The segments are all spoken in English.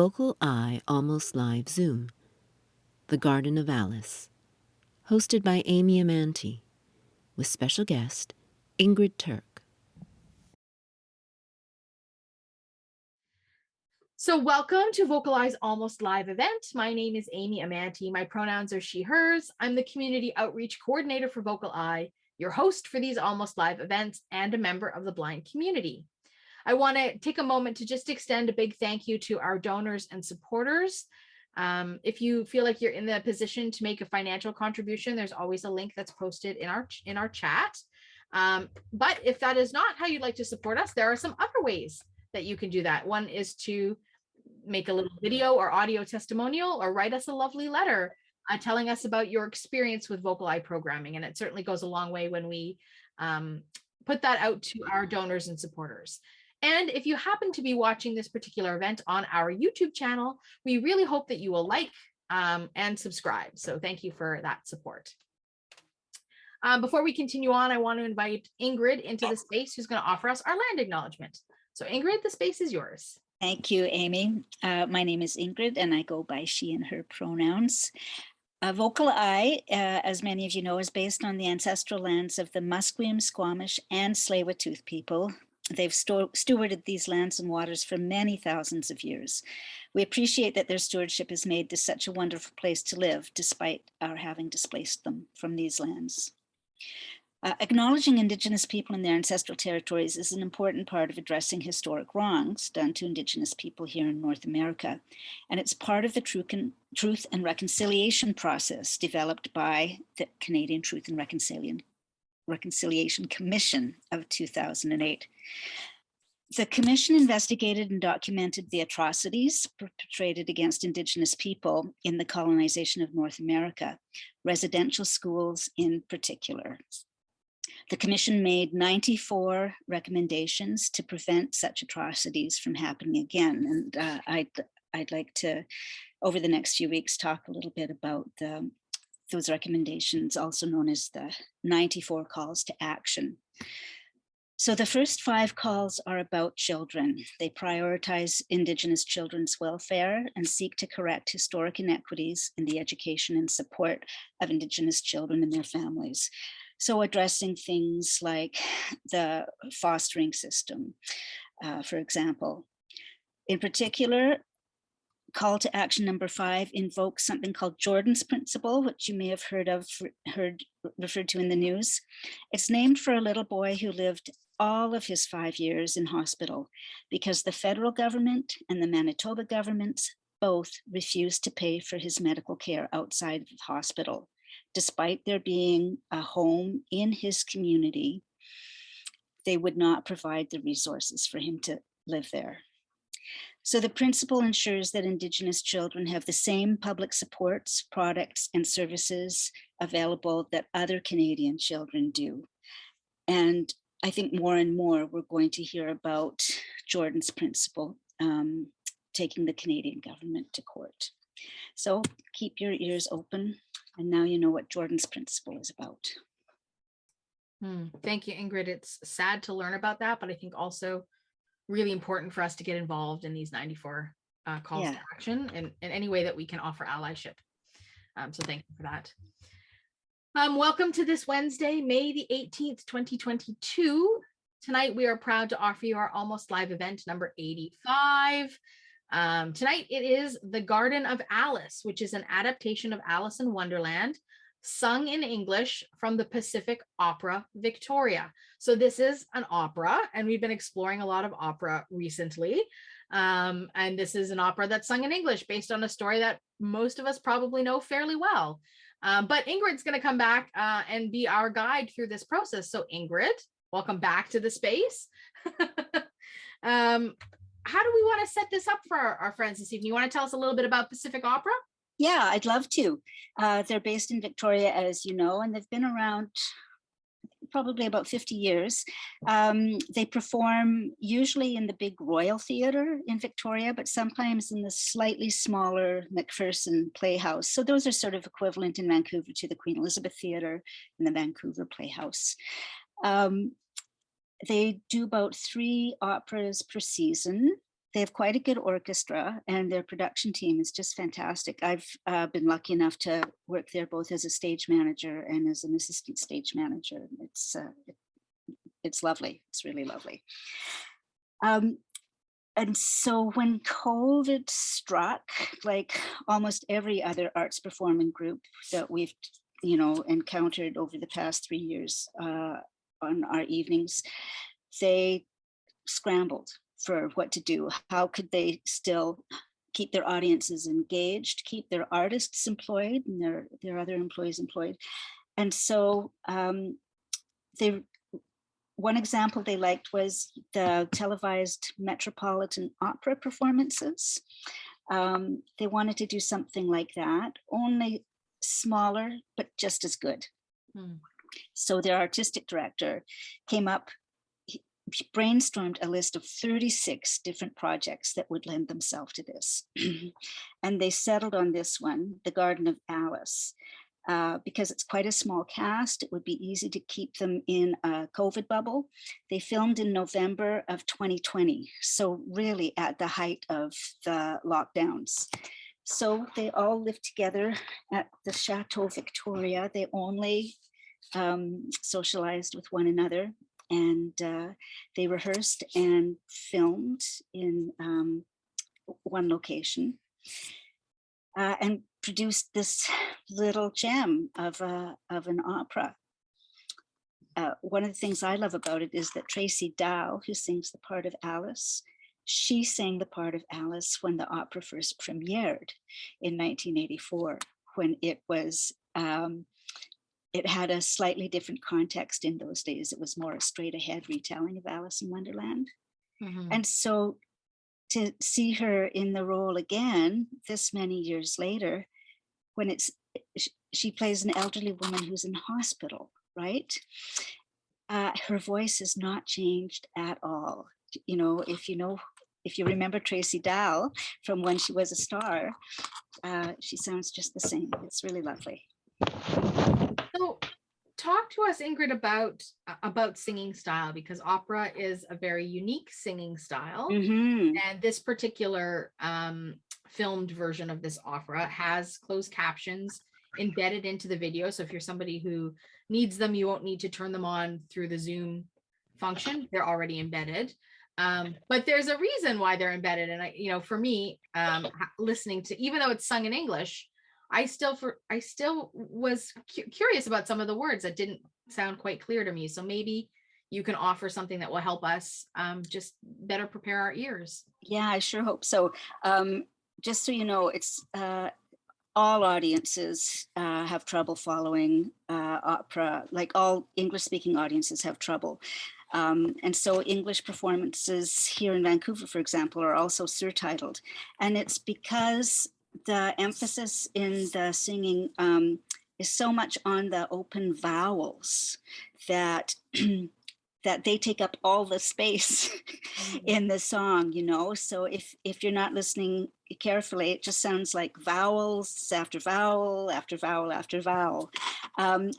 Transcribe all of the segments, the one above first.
VocalEye Almost Live Zoom, The Garden of Alice, hosted by Amy Amantea, with special guest Ingrid Turk. So welcome to VocalEye's Almost Live event. My name is Amy Amantea. My pronouns are she, hers. I'm the Community Outreach Coordinator for VocalEye, your host for these Almost Live events, and a member of the blind community. I want to take a moment to just extend a big thank you to our donors and supporters. If you feel like you're in the position to make a financial contribution, there's always a link that's posted in our chat. But if that is not how you'd like to support us, there are some other ways that you can do that. One is to make a little video or audio testimonial, or write us a lovely letter telling us about your experience with VocalEye programming. And it certainly goes a long way when we put that out to our donors and supporters. And if you happen to be watching this particular event on our YouTube channel, we really hope that you will like and subscribe. So thank you for that support. Before we continue on, I want to invite Ingrid into the space, who's going to offer us our land acknowledgement. So Ingrid, the space is yours. Thank you, Amy. My name is Ingrid, and I go by she and her pronouns. VocalEye, as many of you know, is based on the ancestral lands of the Musqueam, Squamish, and Tsleil-Waututh people. They've stewarded these lands and waters for many thousands of years. We appreciate that their stewardship has made this such a wonderful place to live, despite our having displaced them from these lands. Acknowledging Indigenous people in their ancestral territories is an important part of addressing historic wrongs done to Indigenous people here in North America. And it's part of the Truth and Reconciliation process developed by the Canadian Truth and Reconciliation Commission of 2008. The commission investigated and documented the atrocities perpetrated against Indigenous people in the colonization of North America, residential schools in particular. The commission made 94 recommendations to prevent such atrocities from happening again. And I'd like to, over the next few weeks, talk a little bit about those recommendations, also known as the 94 calls to action. So the first 5 calls are about children. They prioritize Indigenous children's welfare and seek to correct historic inequities in the education and support of Indigenous children and their families. So addressing things like the fostering system, for example. In particular, call to action number 5 invokes something called Jordan's Principle, which you may have heard referred to in the news. It's named for a little boy who lived all of his 5 years in hospital because the federal government and the Manitoba governments both refused to pay for his medical care outside of the hospital, despite there being a home in his community. They would not provide the resources for him to live there. So the principle ensures that Indigenous children have the same public supports, products, and services available that other Canadian children do. And I think more and more we're going to hear about Jordan's Principle taking the Canadian government to court. So keep your ears open. And now you know what Jordan's Principle is about. Thank you, Ingrid. It's sad to learn about that, but I think also really important for us to get involved in these 94 calls to action in any way that we can offer allyship. So thank you for that. Welcome to this Wednesday, May the 18th, 2022. Tonight, we are proud to offer you our Almost Live event number 85. Tonight it is The Garden of Alice, which is an adaptation of Alice in Wonderland, sung in English from the Pacific Opera Victoria. So this is an opera, and we've been exploring a lot of opera recently. And this is an opera that's sung in English based on a story that most of us probably know fairly well. But Ingrid's going to come back and be our guide through this process. So Ingrid, welcome back to the space. How do we want to set this up for our friends this evening? You want to tell us a little bit about Pacific Opera? Yeah, I'd love to. They're based in Victoria, as you know, and they've been around probably about 50 years. They perform usually in the big Royal Theatre in Victoria, but sometimes in the slightly smaller McPherson Playhouse. So those are sort of equivalent in Vancouver to the Queen Elizabeth Theatre and the Vancouver Playhouse. They do about 3 operas per season. They have quite a good orchestra, and their production team is just fantastic. I've been lucky enough to work there both as a stage manager and as an assistant stage manager. It's lovely. It's really lovely. And so when COVID struck, like almost every other arts performing group that we've, encountered over the past 3 years on our evenings, they scrambled for what to do. How could they still keep their audiences engaged, keep their artists employed and their other employees employed? And so one example they liked was the televised Metropolitan Opera performances. They wanted to do something like that, only smaller, but just as good. So their artistic director came up, brainstormed a list of 36 different projects that would lend themselves to this. And they settled on this one, The Garden of Alice, because it's quite a small cast. It would be easy to keep them in a COVID bubble. They filmed in November of 2020, so really at the height of the lockdowns. So they all lived together at the Chateau Victoria. They only socialized with one another, and they rehearsed and filmed in one location and produced this little gem of an opera. One of the things I love about it is that Tracy Dow, who sings the part of Alice, she sang the part of Alice when the opera first premiered in 1984, when it was it had a slightly different context in those days. It was more a straight ahead retelling of Alice in Wonderland. And so to see her in the role again this many years later, when she plays an elderly woman who's in hospital, right? Her voice has not changed at all. If you remember Tracy Dow from when she was a star, she sounds just the same. It's really lovely. So talk to us, Ingrid, about singing style, because opera is a very unique singing style. And this particular filmed version of this opera has closed captions embedded into the video. So if you're somebody who needs them, you won't need to turn them on through the Zoom function. They're already embedded. But there's a reason why they're embedded. And for me, listening to, even though it's sung in English, I still was curious about some of the words that didn't sound quite clear to me. So maybe you can offer something that will help us just better prepare our ears. Yeah, I sure hope so. Just so you know, it's all audiences have trouble following opera, like all English-speaking audiences have trouble. And so English performances here in Vancouver, for example, are also surtitled. And it's because the emphasis in the singing is so much on the open vowels that that they take up all the space in the song, So if you're not listening carefully, it just sounds like vowels after vowel after vowel after vowel.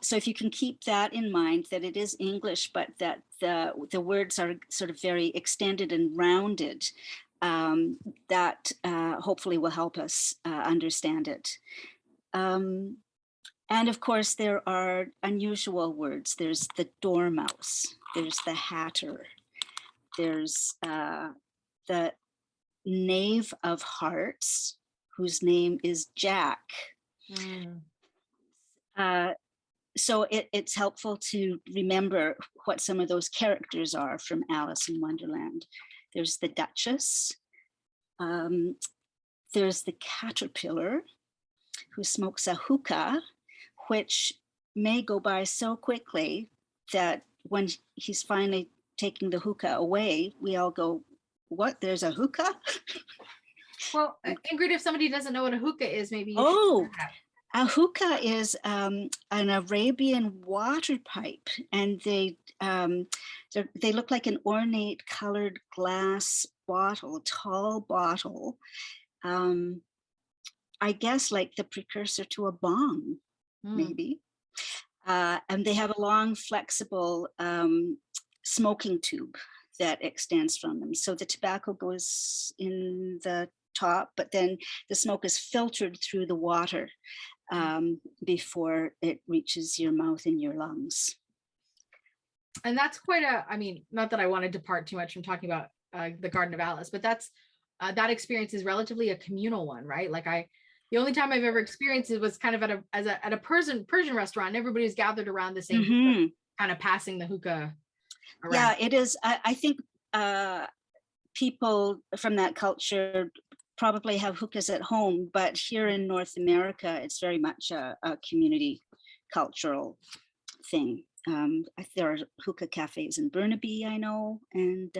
So if you can keep that in mind, that it is English, but that the words are sort of very extended and rounded, that hopefully will help us understand it. And of course, there are unusual words. There's the dormouse, there's the hatter, there's the knave of hearts, whose name is Jack. So it's helpful to remember what some of those characters are from Alice in Wonderland. There's the Duchess. There's the caterpillar who smokes a hookah, which may go by so quickly that when he's finally taking the hookah away, we all go, what, there's a hookah? Well, Ingrid, if somebody doesn't know what a hookah is, maybe you should a hookah is an Arabian water pipe, and they look like an ornate colored glass bottle, a tall bottle. I guess like the precursor to a bong, maybe. And they have a long, flexible smoking tube that extends from them. So the tobacco goes in the top, but then the smoke is filtered through the water before it reaches your mouth and your lungs. And that's quite I mean, not that I want to depart too much from talking about the Garden of Alice, but that's that experience is relatively a communal one, right? Like the only time I've ever experienced it was kind of at a Persian restaurant. Everybody's gathered around the same hookah, kind of passing the hookah around. Yeah, it is. I think people from that culture probably have hookahs at home, but here in North America, it's very much a community cultural thing. There are hookah cafes in Burnaby, I know, and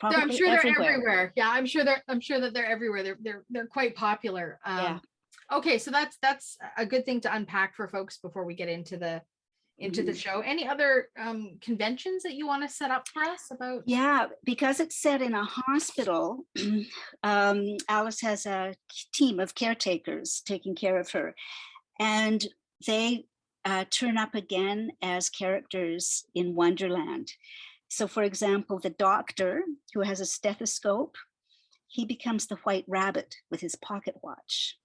I'm sure they're everywhere. Yeah, I'm sure that they're everywhere. They're quite popular. Yeah. Okay, so that's a good thing to unpack for folks before we get into the show. Any other conventions that you want to set up for us about? Yeah, because it's set in a hospital, Alice has a team of caretakers taking care of her, and they turn up again as characters in Wonderland. So for example, the doctor who has a stethoscope, he becomes the White Rabbit with his pocket watch.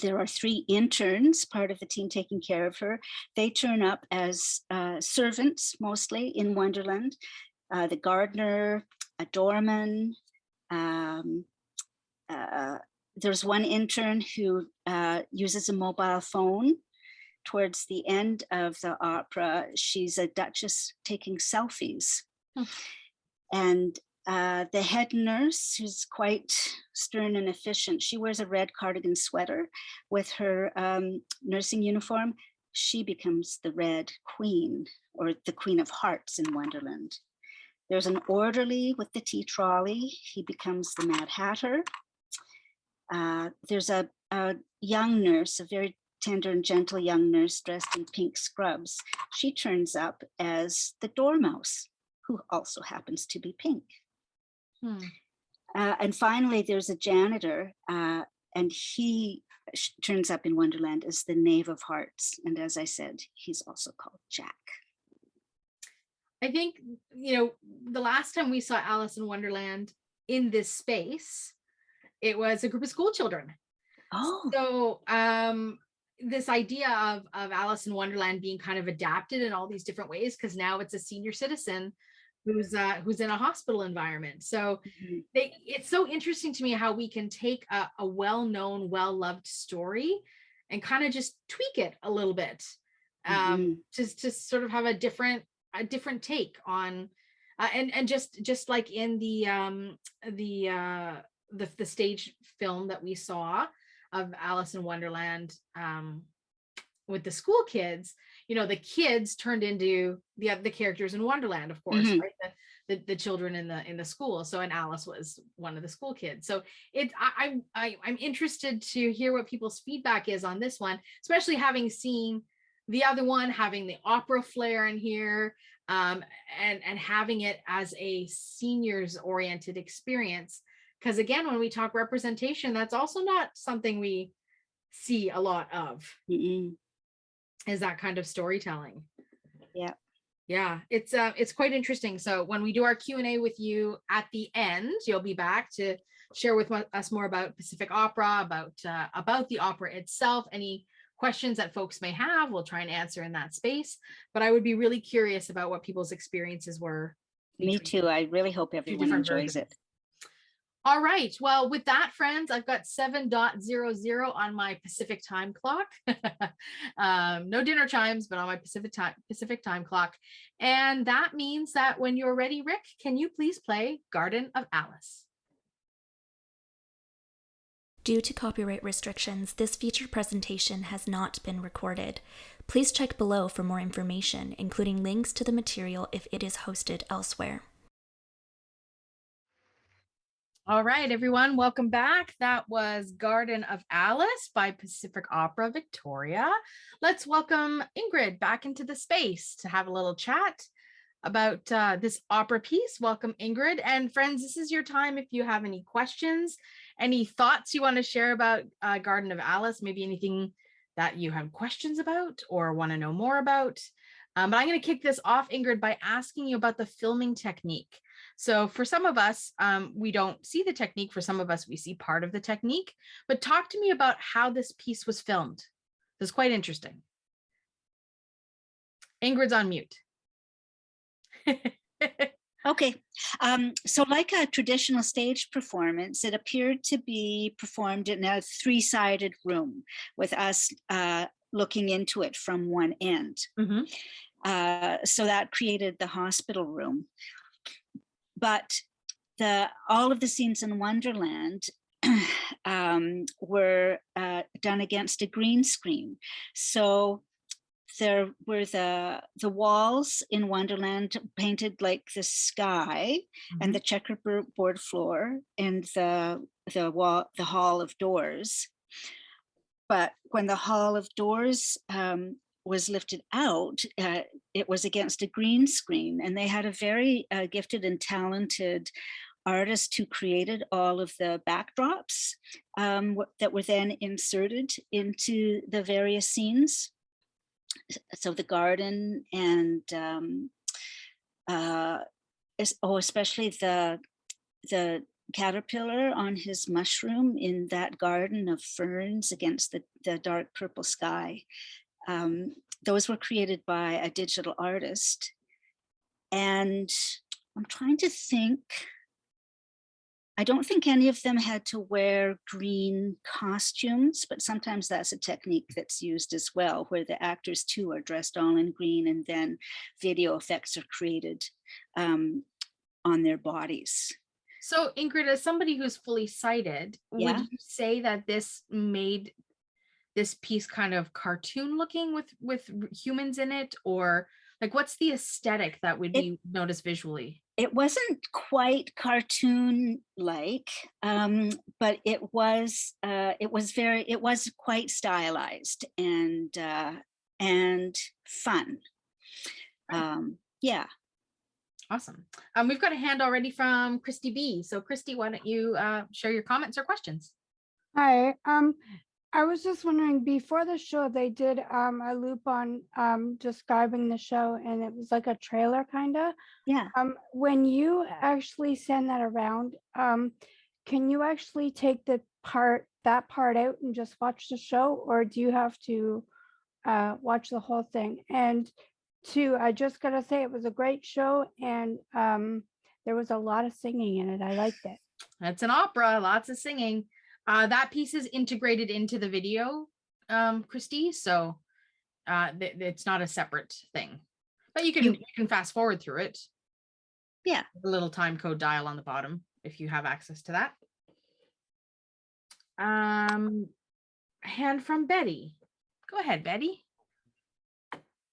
There are 3 interns, part of the team taking care of her. They turn up as servants, mostly in Wonderland. The gardener, a doorman. There's one intern who uses a mobile phone. Towards the end of the opera, she's a duchess taking selfies. And the head nurse, who's quite stern and efficient, she wears a red cardigan sweater with her nursing uniform. She becomes the Red Queen, or the Queen of Hearts in Wonderland. There's an orderly with the tea trolley. He becomes the Mad Hatter. There's a young nurse, a very tender and gentle young nurse dressed in pink scrubs. She turns up as the Dormouse, who also happens to be pink. And finally, there's a janitor, and he turns up in Wonderland as the Knave of Hearts. And as I said, he's also called Jack. I think, the last time we saw Alice in Wonderland in this space, it was a group of school children. Oh. So this idea of Alice in Wonderland being kind of adapted in all these different ways, because now it's a senior citizen who's in a hospital environment. So it's so interesting to me how we can take a well-known, well-loved story and kind of just tweak it a little bit, just to sort of have a different take on, and just like in the stage film that we saw of Alice in Wonderland with the school kids, the kids turned into the characters in Wonderland, of course, right? The children in the school. So, and Alice was one of the school kids. So I'm interested to hear what people's feedback is on this one, especially having seen the other one, having the opera flair in here, and having it as a seniors oriented experience. Because again, when we talk representation, that's also not something we see a lot of, is that kind of storytelling. Yeah, it's quite interesting. So when we do our Q&A with you at the end, you'll be back to share with us more about Pacific Opera, about the opera itself. Any questions that folks may have, we'll try and answer in that space. But I would be really curious about what people's experiences were. Me too. I really hope everyone enjoys it. All right. Well, with that, friends, I've got 7:00 on my Pacific time clock. No dinner chimes, but on my Pacific time clock. And that means that when you're ready, Rick, can you please play Garden of Alice? Due to copyright restrictions, this feature presentation has not been recorded. Please check below for more information, including links to the material if it is hosted elsewhere. All right, everyone, welcome back. That was Garden of Alice by Pacific Opera Victoria. Let's welcome Ingrid back into the space to have a little chat about this opera piece. Welcome, Ingrid. And friends, this is your time if you have any questions, any thoughts you want to share about Garden of Alice, maybe anything that you have questions about or want to know more about. But I'm going to kick this off, Ingrid, by asking you about the filming technique. So for some of us, we don't see the technique. For some of us, we see part of the technique. But talk to me about how this piece was filmed. It's quite interesting. Ingrid's on mute. Okay, so like a traditional stage performance, it appeared to be performed in a three-sided room with us looking into it from one end. So that created the hospital room. But all of the scenes in Wonderland were done against a green screen. So there were the walls in Wonderland painted like the sky, and the checkerboard floor, and the hall of doors. But when the hall of doors was lifted out, it was against a green screen, and they had a very gifted and talented artist who created all of the backdrops that were then inserted into the various scenes. So the garden and especially the caterpillar on his mushroom in that garden of ferns against the dark purple sky. Those were created by a digital artist. And I'm trying to think, I don't think any of them had to wear green costumes, but sometimes that's a technique that's used as well, where the actors too are dressed all in green, and then video effects are created on their bodies. So Ingrid, as somebody who's fully sighted, would you say that this made this piece kind of cartoon looking with humans in it, or like what's the aesthetic that would be noticed visually? It wasn't quite cartoon-like, but it was quite stylized and fun. Yeah. Awesome. We've got a hand already from Christy B. So Christy, why don't you share your comments or questions? Hi. I was just wondering, before the show, they did a loop on describing the show, and it was like a trailer kind of. Yeah. When you actually send that around, can you actually take that part out and just watch the show, or do you have to watch the whole thing? And two, I just gotta say, it was a great show, and there was a lot of singing in it. I liked it. That's an opera, lots of singing. That piece is integrated into the video, Christy, so it's not a separate thing, but you can fast forward through it. Yeah, the little time code dial on the bottom if you have access to that. Hand from Betty. Go ahead, Betty.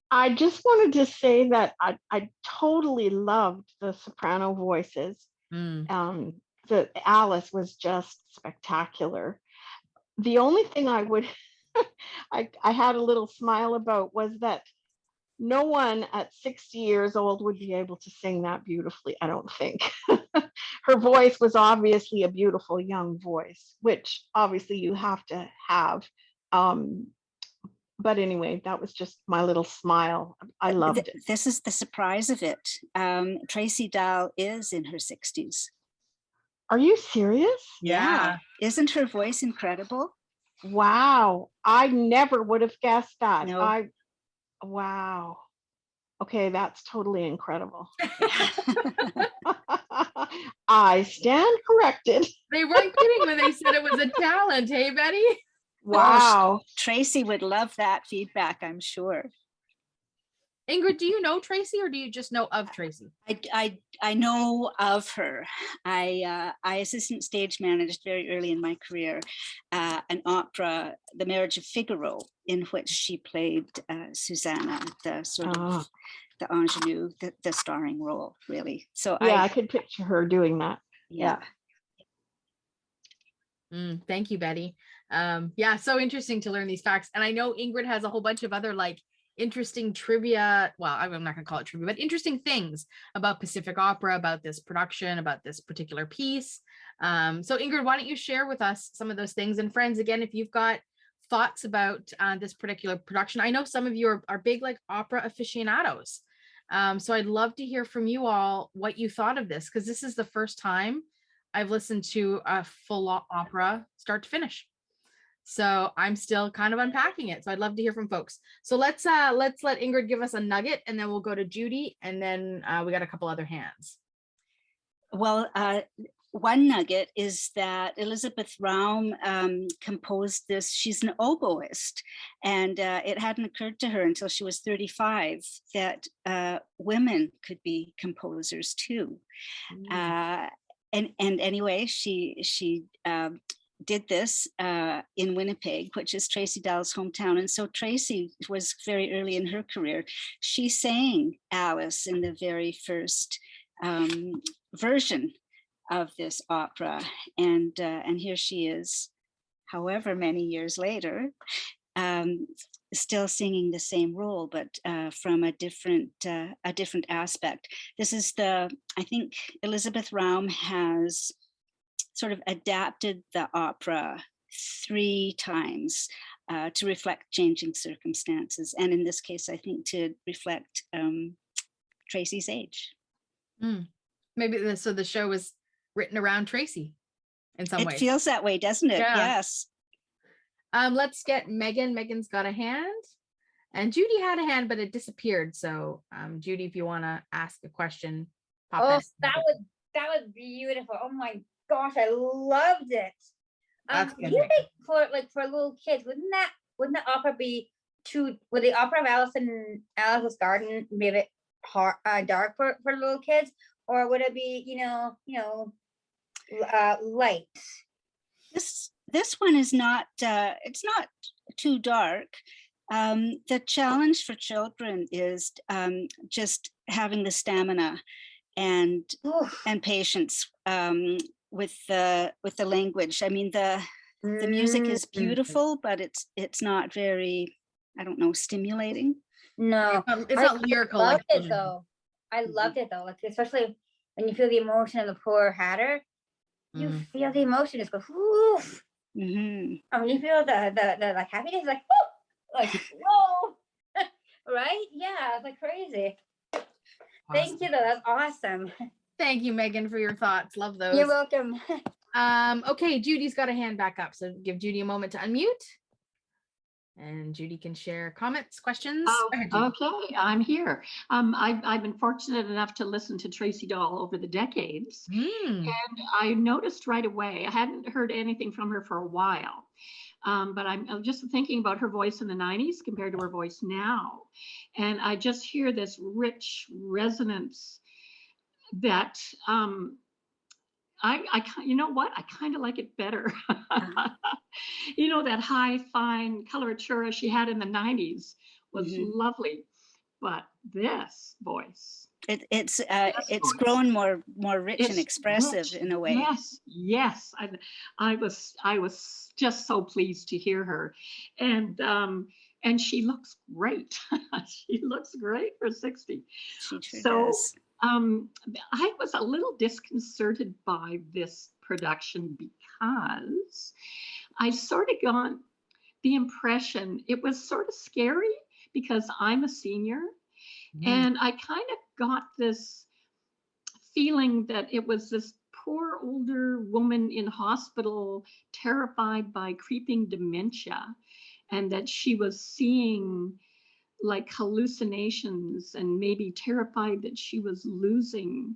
I just wanted to say that I totally loved the soprano voices. The Alice was just spectacular. The only thing I would I had a little smile about was that no one at 60 years old would be able to sing that beautifully, I don't think. Her voice was obviously a beautiful young voice, which obviously you have to have. But anyway, that was just my little smile. I loved it. This is the surprise of it. Tracy Dahl is in her 60s. Are you serious? Yeah. Isn't her voice incredible? Wow. I never would have guessed that. No. Wow. Okay, that's totally incredible. I stand corrected. They weren't kidding when they said it was a talent, hey, Betty? Wow. Oh, Tracy would love that feedback, I'm sure. Ingrid, do you know Tracy, or do you just know of Tracy? I know of her. I assistant stage managed very early in my career an opera, The Marriage of Figaro, in which she played Susanna, the sort of the ingenue, the starring role, really. So yeah, I could picture her doing that. Yeah. Thank you, Betty. Yeah, so interesting to learn these facts. And I know Ingrid has a whole bunch of other like interesting trivia. Well, I'm not gonna call it trivia, but interesting things about Pacific Opera, about this production, about this particular piece. So Ingrid, why don't you share with us some of those things? And friends, again, if you've got thoughts about this particular production. I know some of you are big like opera aficionados. So I'd love to hear from you all what you thought of this, because this is the first time I've listened to a full opera start to finish. So I'm still kind of unpacking it. So I'd love to hear from folks. So let's let Ingrid give us a nugget, and then we'll go to Judy, and then we got a couple other hands. Well, one nugget is that Elizabeth Raum composed this. She's an oboist, and it hadn't occurred to her until she was 35 that women could be composers too. And anyway, she did this in Winnipeg, which is Tracy Dall's hometown. And so Tracy was very early in her career. She sang Alice in the very first version of this opera, and here she is, however many years later, still singing the same role, but from a different aspect. This is I think Elizabeth Raum has sort of adapted the opera 3 times to reflect changing circumstances, and in this case, I think to reflect Tracy's age. Maybe so the show was written around Tracy in some way. It feels that way, doesn't it? Yeah. Yes. Let's get Megan. Megan's got a hand, and Judy had a hand, but it disappeared. So Judy, if you want to ask a question, pop Oh, in. that was beautiful. Oh my gosh, I loved it. That's Do good, you Megan. think for little kids, wouldn't the opera be would the opera of Alice in Alice's Garden be a bit hard, dark for little kids, or would it be light? This one is not, it's not too dark. The challenge for children is just having the stamina and patience with the language. I mean, the music is beautiful, but it's not very, I don't know, stimulating. No, It's not lyrical. I Like loved it though. I loved it though, like especially when you feel the emotion of the poor Hatter. You feel the emotion just go woof. I mean, you feel the like happiness, like whoop, like whoa, right? Yeah, it's like crazy. Awesome. Thank you though, that's awesome. Thank you, Megan, for your thoughts. Love those. You're welcome. Okay, Judy's got a hand back up, so give Judy a moment to unmute. And Judy can share comments, questions. Okay, I'm here. I've been fortunate enough to listen to Tracy Dall over the decades, and I noticed right away, I hadn't heard anything from her for a while, but I'm just thinking about her voice in the 90s compared to her voice now, and I just hear this rich resonance that you know what? I kind of like it better. You know, that high, fine coloratura she had in the 90s was lovely, but this voice. It's grown more rich and expressive in a way. Yes. I was just so pleased to hear her, and she looks great. She looks great for 60. She sure does. I was a little disconcerted by this production because I sort of got the impression it was sort of scary because I'm a senior, and I kind of got this feeling that it was this poor older woman in hospital terrified by creeping dementia, and that she was seeing like hallucinations and maybe terrified that she was losing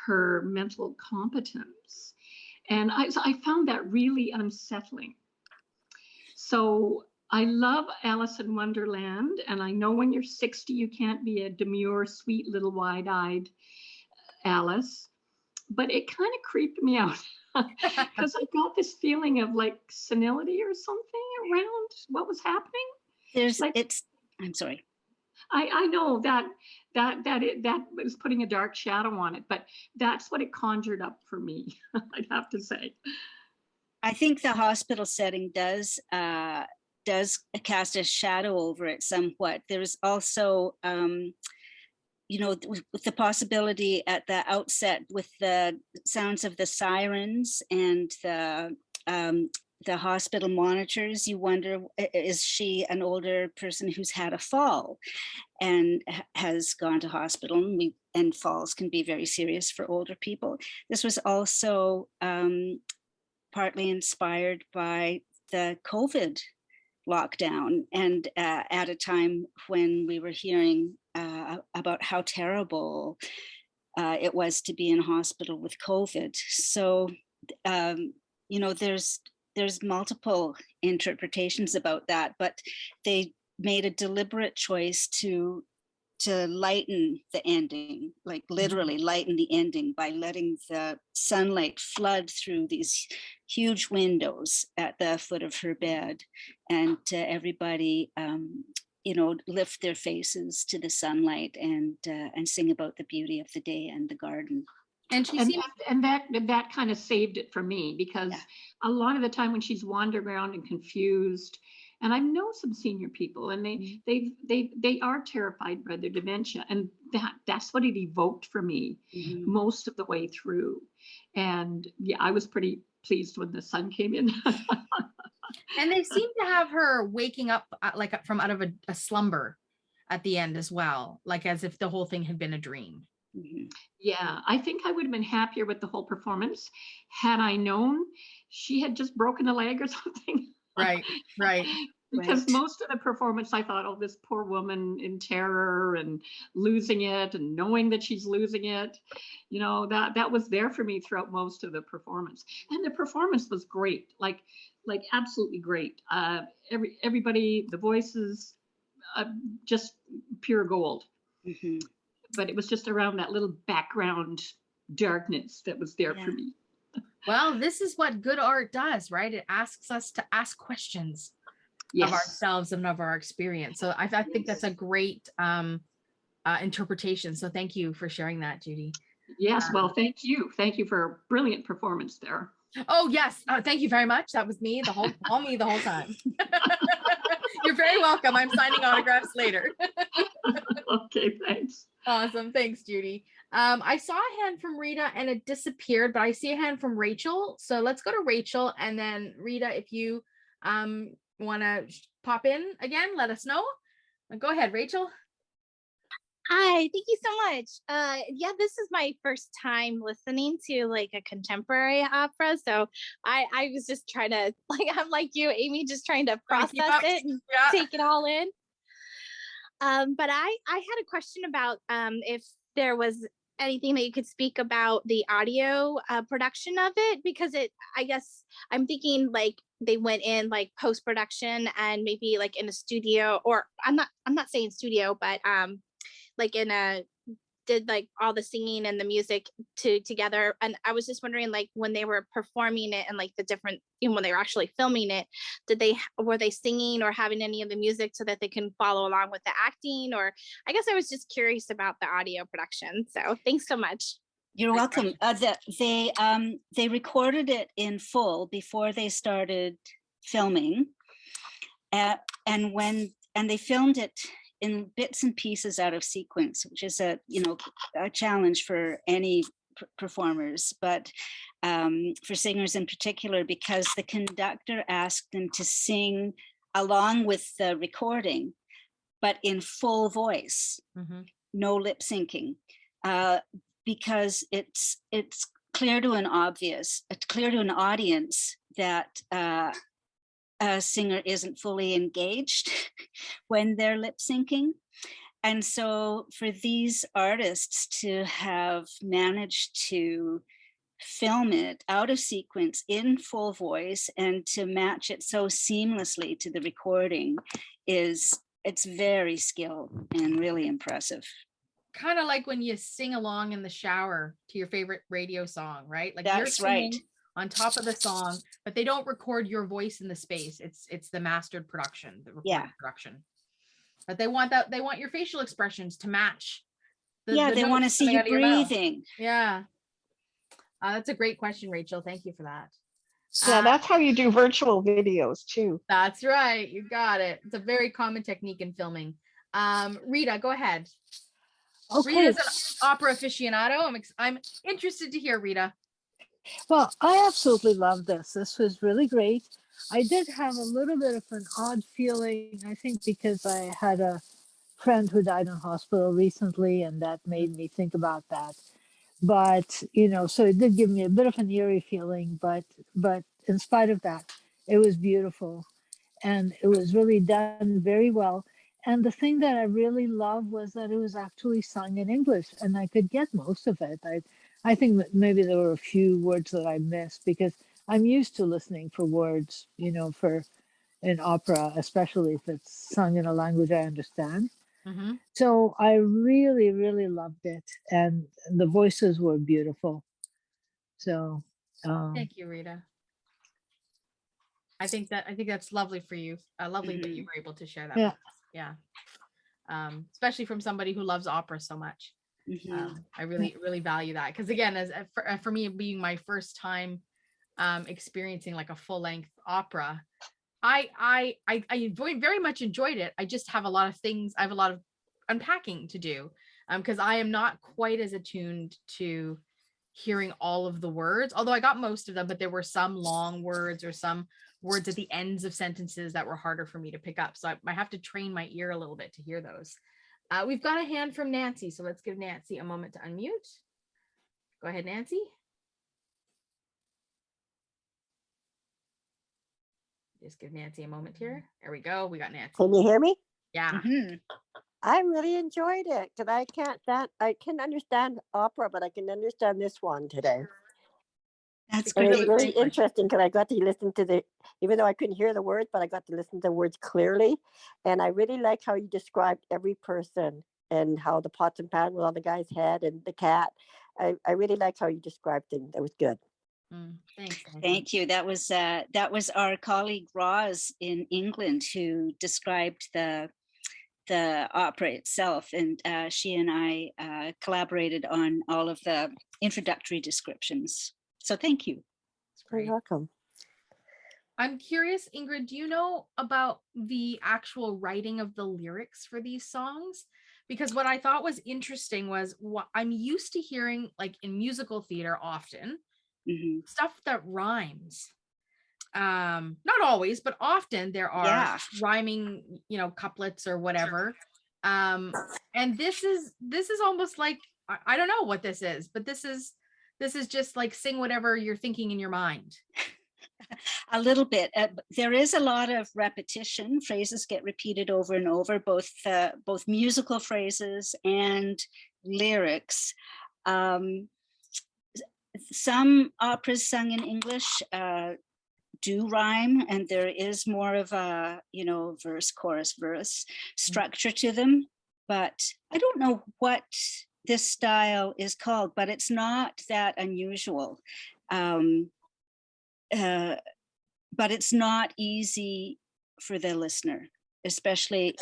her mental competence. And I found that really unsettling. So I love Alice in Wonderland, and I know when you're 60, you can't be a demure, sweet little wide-eyed Alice, but it kind of creeped me out because I got this feeling of like senility or something around what was happening. I'm sorry. I know that was putting a dark shadow on it, but that's what it conjured up for me, I'd have to say. I think the hospital setting does cast a shadow over it somewhat. There's also, you know, with the possibility at the outset with the sounds of the sirens and the the hospital monitors, you wonder, is she an older person who's had a fall and has gone to hospital? And falls can be very serious for older people. This was also partly inspired by the COVID lockdown, and at a time when we were hearing about how terrible it was to be in hospital with COVID. So, you know, there's multiple interpretations about that, but they made a deliberate choice to lighten the ending, like literally lighten the ending by letting the sunlight flood through these huge windows at the foot of her bed, and everybody, you know, lift their faces to the sunlight and sing about the beauty of the day and the garden. And she seems, that kind of saved it for me, because a lot of the time when she's wandering around and confused, and I know some senior people, and they are terrified by their dementia, and that's what it evoked for me most of the way through. And yeah, I was pretty pleased when the sun came in. and they seem to have her waking up like from out of a slumber at the end as well, like as if the whole thing had been a dream. Yeah, I think I would have been happier with the whole performance had I known she had just broken a leg or something. Right. Because most of the performance, I thought, oh, this poor woman in terror and losing it and knowing that she's losing it, you know, that was there for me throughout most of the performance. And the performance was great, like absolutely great. Everybody, the voices, just pure gold. But it was just around that little background darkness that was there for me. Well, this is what good art does, right? It asks us to ask questions of ourselves and of our experience. So I think that's a great interpretation. So thank you for sharing that, Judy. Yes, well, thank you. Thank you for a brilliant performance there. Oh, yes. Thank you very much. That was me the whole time. You're very welcome. I'm signing autographs later. Okay, thanks. Awesome. Thanks, Judy. I saw a hand from Rita and it disappeared, but I see a hand from Rachel. So let's go to Rachel, and then Rita, if you want to pop in again, let us know. Go ahead, Rachel. Hi, thank you so much. Yeah, this is my first time listening to like a contemporary opera. So I was just trying to, like, I'm like you, Amy, just trying to process it and take it all in. But I had a question about if there was anything that you could speak about the audio production of it, because I guess I'm thinking like they went in like post-production and maybe like in a studio, or I'm not saying studio, but like did like all the singing and the music together. And I was just wondering, like, when they were performing it and like the different, when they were actually filming it, were they singing or having any of the music so that they can follow along with the acting? Or I guess I was just curious about the audio production. So thanks so much. You're welcome. They recorded it in full before they started filming, and they filmed it in bits and pieces out of sequence, which is a challenge for any performers, but for singers in particular, because the conductor asked them to sing along with the recording, but in full voice, no lip syncing, because it's clear to an audience that a singer isn't fully engaged when they're lip syncing. And so for these artists to have managed to film it out of sequence in full voice and to match it so seamlessly to the recording it's very skilled and really impressive. Kind of like when you sing along in the shower to your favorite radio song, right? Like that's you're singing right on top of the song, but they don't record your voice in the space. It's the mastered production, the recorded production. But they want your facial expressions to match. They want to see you breathing. Yeah. That's a great question, Rachel. Thank you for that. Yeah, that's how you do virtual videos too. That's right. You got it. It's a very common technique in filming. Rita, go ahead. Okay. Rita's an opera aficionado. I'm interested to hear, Rita. Well, I absolutely love this. This was really great. I did have a little bit of an odd feeling, I think because I had a friend who died in hospital recently, and that made me think about that. But, so it did give me a bit of an eerie feeling, but in spite of that, it was beautiful and it was really done very well. And the thing that I really loved was that it was actually sung in English and I could get most of it. I think that maybe there were a few words that I missed because I'm used to listening for words, for in opera, especially if it's sung in a language I understand. Mm-hmm. So I really, really loved it. And the voices were beautiful. So Thank you, Rita. I think that's lovely for you. Lovely that you were able to share that yeah. with us. Yeah. Especially from somebody who loves opera so much. I really value that because again, as for me being my first time experiencing like a full length opera, I very much enjoyed it. I just have a lot of things. I have a lot of unpacking to do because I am not quite as attuned to hearing all of the words, although I got most of them, but there were some long words or some words at the ends of sentences that were harder for me to pick up. So I have to train my ear a little bit to hear those. We've got a hand from Nancy, so let's give Nancy a moment to unmute. Go ahead, Nancy. Just give Nancy a moment here. There we go. We got Nancy. Can you hear me? Yeah. I really enjoyed it because I can understand opera, but I can understand this one today. That's And great. it's really interesting because I got to listen to even though I couldn't hear the words, but I got to listen to the words clearly. And I really like how you described every person and how the pots and pans were on the guy's head and the cat. I really like how you described things. That was good. Thanks. Thank you. That was our colleague Roz in England who described the opera itself, and she and I collaborated on all of the introductory descriptions. So thank you. You're welcome. I'm curious, Ingrid, do you know about the actual writing of the lyrics for these songs? Because what I thought was interesting was what I'm used to hearing, like in musical theater often, stuff that rhymes. Not always, but often there are rhyming, couplets or whatever. And this is almost like, I don't know what this is, but this is just like sing whatever you're thinking in your mind. A little bit. There is a lot of repetition. Phrases get repeated over and over, both musical phrases and lyrics. Some operas sung in English do rhyme, and there is more of a verse, chorus, verse structure to them. But I don't know what this style is called, but it's not that unusual. But it's not easy for the listener, especially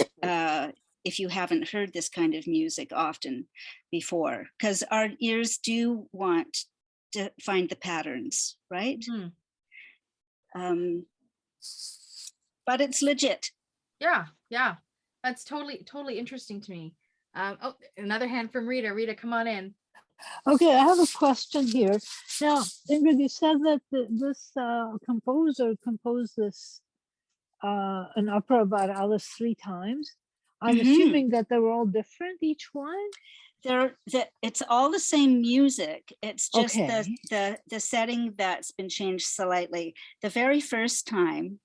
if you haven't heard this kind of music often before, because our ears do want to find the patterns, right? But it's legit. Yeah, that's totally interesting to me. Oh, another hand from Rita. Rita, come on in. Okay, I have a question here. Now, Ingrid, you said that this composer composed this an opera about Alice 3 times. I'm assuming that they were all different, each one. It's all the same music. It's just the setting that's been changed slightly. The very first time,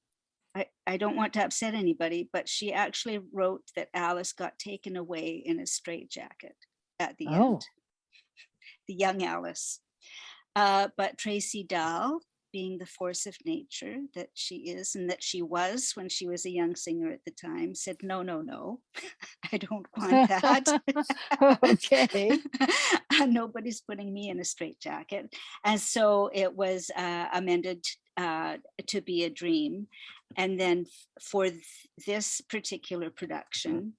I don't want to upset anybody, but she actually wrote that Alice got taken away in a straitjacket at the end. The young Alice. But Tracy Dahl, being the force of nature that she is and that she was when she was a young singer at the time, said, no, I don't want that. Okay. Nobody's putting me in a straitjacket. And so it was amended to be a dream. And then for this particular production,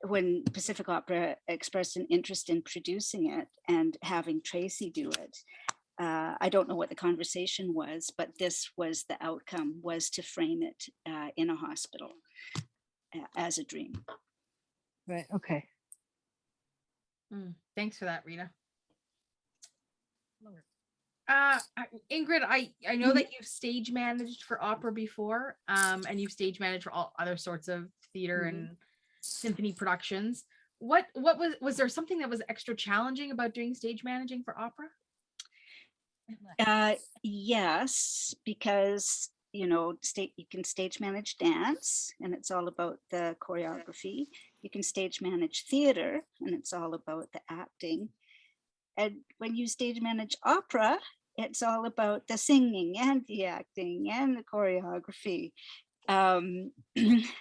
when Pacific Opera expressed an interest in producing it and having Tracy do it, I don't know what the conversation was, but this was the outcome, was to frame it in a hospital as a dream. Right, okay. Thanks for that, Rita. Ingrid, I know that you've stage managed for opera before, and you've stage managed for all other sorts of theater and symphony productions. What was there something that was extra challenging about doing stage managing for opera? Yes, because you can stage manage dance, and it's all about the choreography. You can stage manage theater, and it's all about the acting. And when you stage manage opera, it's all about the singing and the acting and the choreography.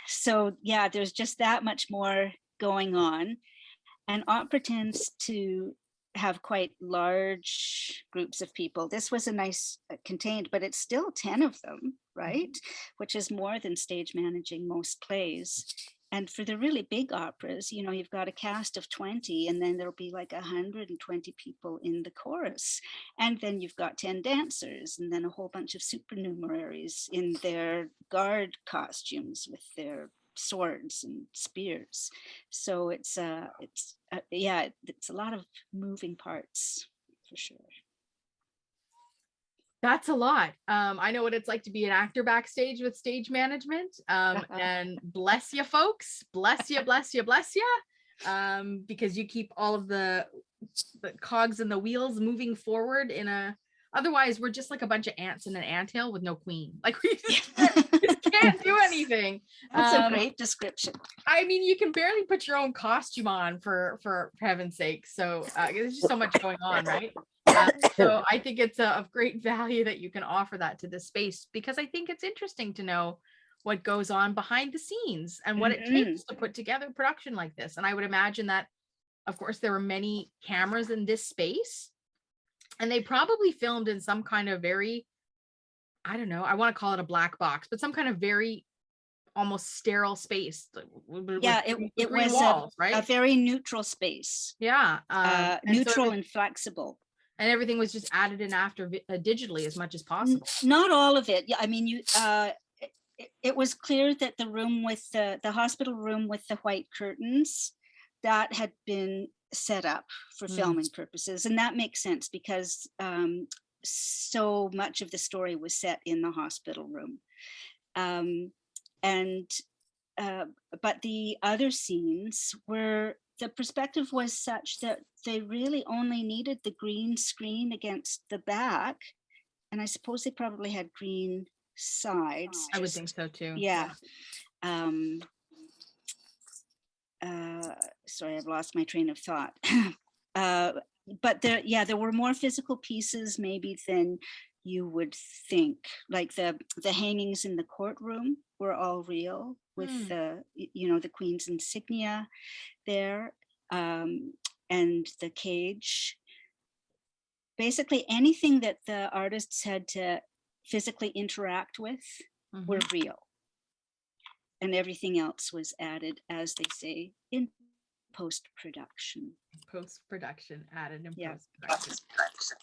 So yeah, there's just that much more going on. And opera tends to have quite large groups of people. This was a nice contained, but it's still 10 of them, right? Which is more than stage managing most plays. And for the really big operas, you've got a cast of 20, and then there'll be like 120 people in the chorus. And then you've got 10 dancers, and then a whole bunch of supernumeraries in their guard costumes with their swords and spears. So it's a lot of moving parts for sure. That's a lot. I know what it's like to be an actor backstage with stage management. And bless you folks, bless you, bless you, bless you. Because you keep all of the cogs and the wheels moving forward otherwise we're just like a bunch of ants in an anthill with no queen. Like we just can't do anything. That's a great description. I mean, you can barely put your own costume on for heaven's sake. So there's just so much going on, right? So I think it's of great value that you can offer that to this space, because I think it's interesting to know what goes on behind the scenes and what it takes to put together a production like this. And I would imagine that, of course, there were many cameras in this space, and they probably filmed in some kind of very, I don't know, I want to call it a black box, but some kind of very almost sterile space. Yeah, it was walls, right? A very neutral space. Yeah. Neutral and flexible. And everything was just added in after digitally as much as possible. Not all of it. Yeah, I mean, it was clear that the room with the hospital room with the white curtains, that had been set up for filming purposes. And that makes sense because so much of the story was set in the hospital room. But the other scenes the perspective was such that they really only needed the green screen against the back. And I suppose they probably had green sides. I would think so too. Yeah. Sorry, I've lost my train of thought. But there were more physical pieces maybe than you would think. Like the hangings in the courtroom were all real with the Queen's insignia there, and the cage. Basically anything that the artists had to physically interact with were real. And everything else was added, as they say, in post-production. Post-production, added in post-production.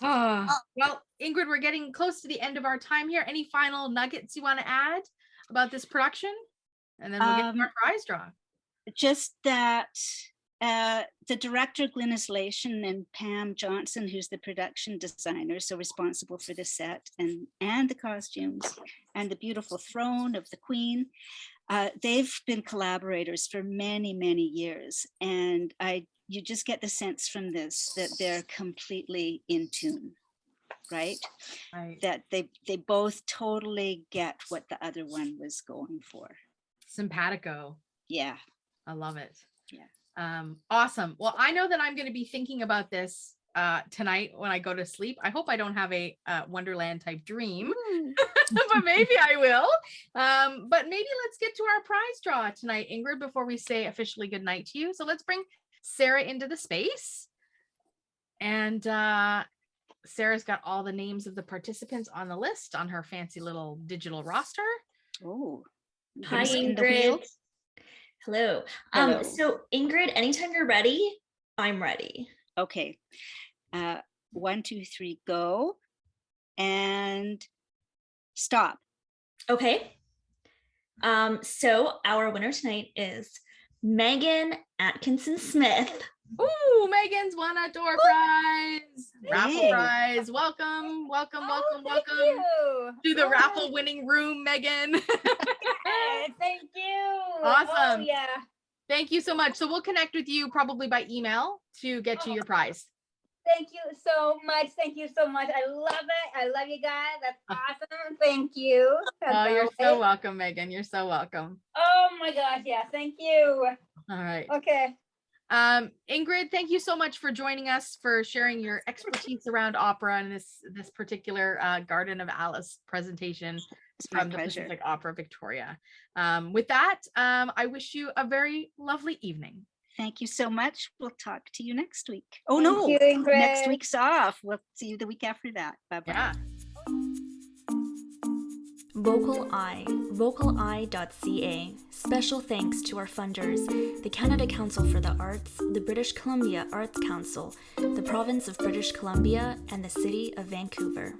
Well, Ingrid, we're getting close to the end of our time here. Any final nuggets you want to add about this production? And then we'll get to our prize draw. Just that the director, Glynis Lation, and Pam Johnson, who's the production designer, so responsible for the set and the costumes and the beautiful throne of the Queen, they've been collaborators for many, many years. And you just get the sense from this that they're completely in tune, right? That they both totally get what the other one was going for. Simpatico. Yeah. I love it. Yeah. Awesome. Well, I know that I'm going to be thinking about this tonight when I go to sleep. I hope I don't have a Wonderland type dream, but maybe I will. But maybe let's get to our prize draw tonight, Ingrid, before we say officially good night to you. So let's bring Sarah into the space. And Sarah's got all the names of the participants on the list on her fancy little digital roster. Oh, hi, Ingrid. Hello. So Ingrid, anytime you're ready, I'm ready. Okay. 1, 2, 3, go. And stop. Okay. So our winner tonight is Megan Atkinson Smith. Ooh, Megan's won a door prize, raffle Yay. prize. Welcome Thank you. to the Oh, raffle winning room, Megan. yeah, thank you. Awesome. Oh, yeah. Thank you so much. So we'll connect with you probably by email to get you your prize. Thank you so much. Thank you so much. I love it. I love you guys. That's awesome. Thank you. Oh, you're so Welcome. welcome, Megan. You're so welcome. Oh my gosh. Yeah. Thank you. All right. Okay. Ingrid, thank you so much for joining us, for sharing your expertise around opera and this particular Garden of Alice presentation from the Pacific Opera Victoria. With that, I wish you a very lovely evening. Thank you so much. We'll talk to you next week. Oh, Thank no, you, Ingrid. next week's off. We'll see you the week after that. Bye-bye. Yeah. VocalEye, vocaleye.ca. Special thanks to our funders, the Canada Council for the Arts, the British Columbia Arts Council, the Province of British Columbia, and the City of Vancouver.